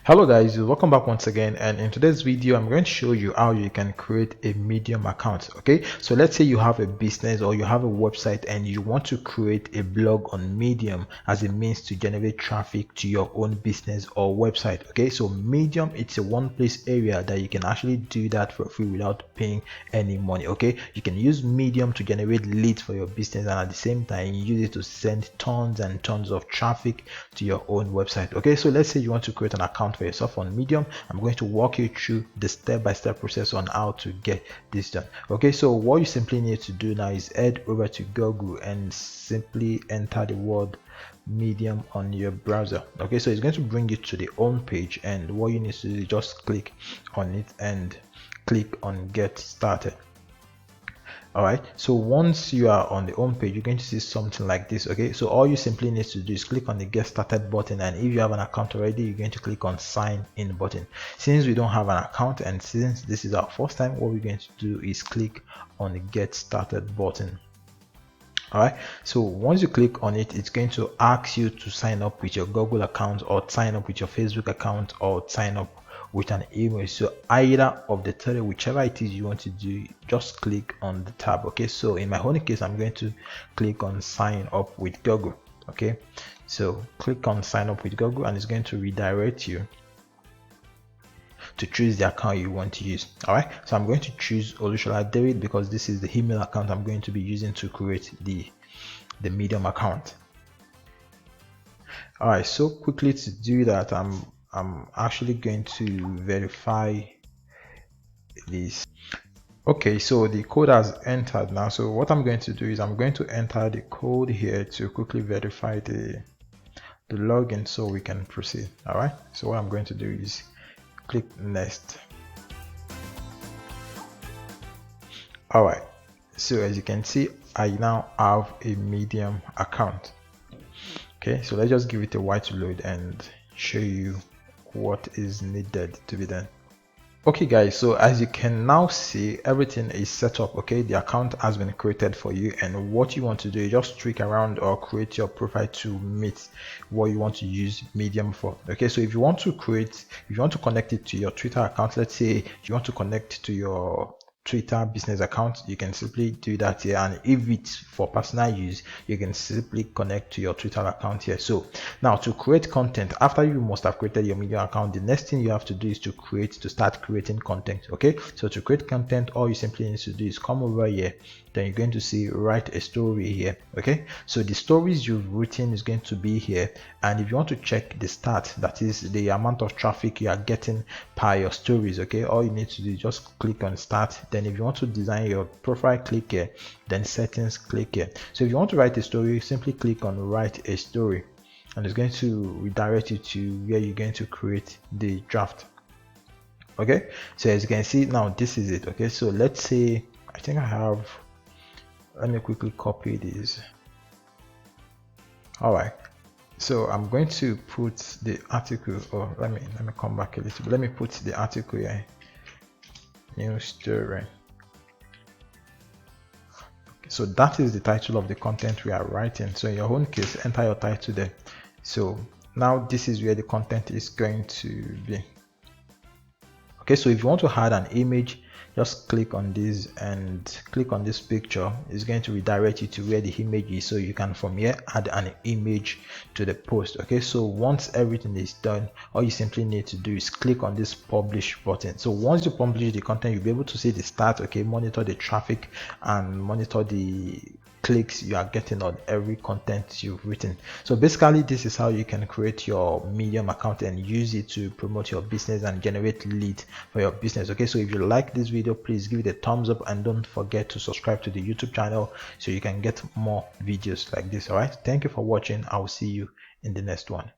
Hello guys, welcome back once again, and in today's video I'm going to show you how you can create a Medium account. Okay, so let's say you have a business or you have a website and you want to create a blog on Medium as a means to generate traffic to your own business or website. Okay, so Medium, it's a one place area that you can actually do that for free without paying any money. Okay, you can use Medium to generate leads for your business, and at the same time use it to send tons and tons of traffic to your own website. Okay, so let's say you want to create an account for yourself on Medium. I'm going to walk you through the step-by-step process on how to get this done. Okay, so what you simply need to do now is head over to Google and simply enter the word Medium on your browser. Okay, so it's going to bring you to the home page, and what you need to do is just click on it and click on get started. Alright, so once you are on the home page, you're going to see something like this. Okay, so all you simply need to do is click on the get started button, and if you have an account already, you're going to click on sign in button. Since we don't have an account and since this is our first time, what we're going to do is click on the get started button. Alright, so once you click on it, it's going to ask you to sign up with your Google account or sign up with your Facebook account or sign up with an email. So either of the three, whichever it is you want to do, just click on the tab. Okay, so in my own case, I'm going to click on sign up with Google. Okay, so click on sign up with Google, and it's going to redirect you to choose the account you want to use. All right, so I'm going to choose Olushola David because this is the email account I'm going to be using to create the Medium account. All right, so quickly to do that, I'm actually going to verify this. Okay, so the code has entered now. So what I'm going to do is I'm going to enter the code here to quickly verify the login so we can proceed. All right, so what I'm going to do is click next. All right, so as you can see, I now have a Medium account. Okay, so let's just give it a while to load and show you what is needed to be done. Okay guys, so as you can now see, everything is set up. Okay, the account has been created for you, and what you want to do is just tweak around or create your profile to meet what you want to use Medium for. Okay, so if you want to connect it to your Twitter account, let's say you want to connect to your Twitter business account, you can simply do that here, and if it's for personal use, you can simply connect to your Twitter account here. So now to create content, after you must have created your Medium account, the next thing you have to do is to start creating content. Okay, so to create content, all you simply need to do is come over here, then you're going to see write a story here. Okay, so the stories you've written is going to be here, and if you want to check the stat, that is the amount of traffic you are getting per your stories, okay, all you need to do is just click on start. Then if you want to design your profile, click here, then settings, click here. So if you want to write a story, simply click on write a story, and it's going to redirect you to where you're going to create the draft. Okay, so as you can see now, this is it. Okay, so let's say I think I have, let me quickly copy this. All right, so I'm going to put the article, or let me come back a little bit. Let me put the article here, new story. Okay, so that is the title of the content we are writing. So in your own case, enter your title there. So now this is where the content is going to be. Okay, so if you want to add an image, just click on this and click on this picture. It's going to redirect you to where the image is, so you can from here add an image to the post. Okay, so once everything is done, all you simply need to do is click on this publish button. So once you publish the content, you'll be able to see the stats. Okay, monitor the traffic and monitor the clicks you are getting on every content you've written. So basically, this is how you can create your Medium account and use it to promote your business and generate leads for your business. Okay, so if you like this video, please give it a thumbs up, and don't forget to subscribe to the YouTube channel so you can get more videos like this. All right, thank you for watching. I will see you in the next one.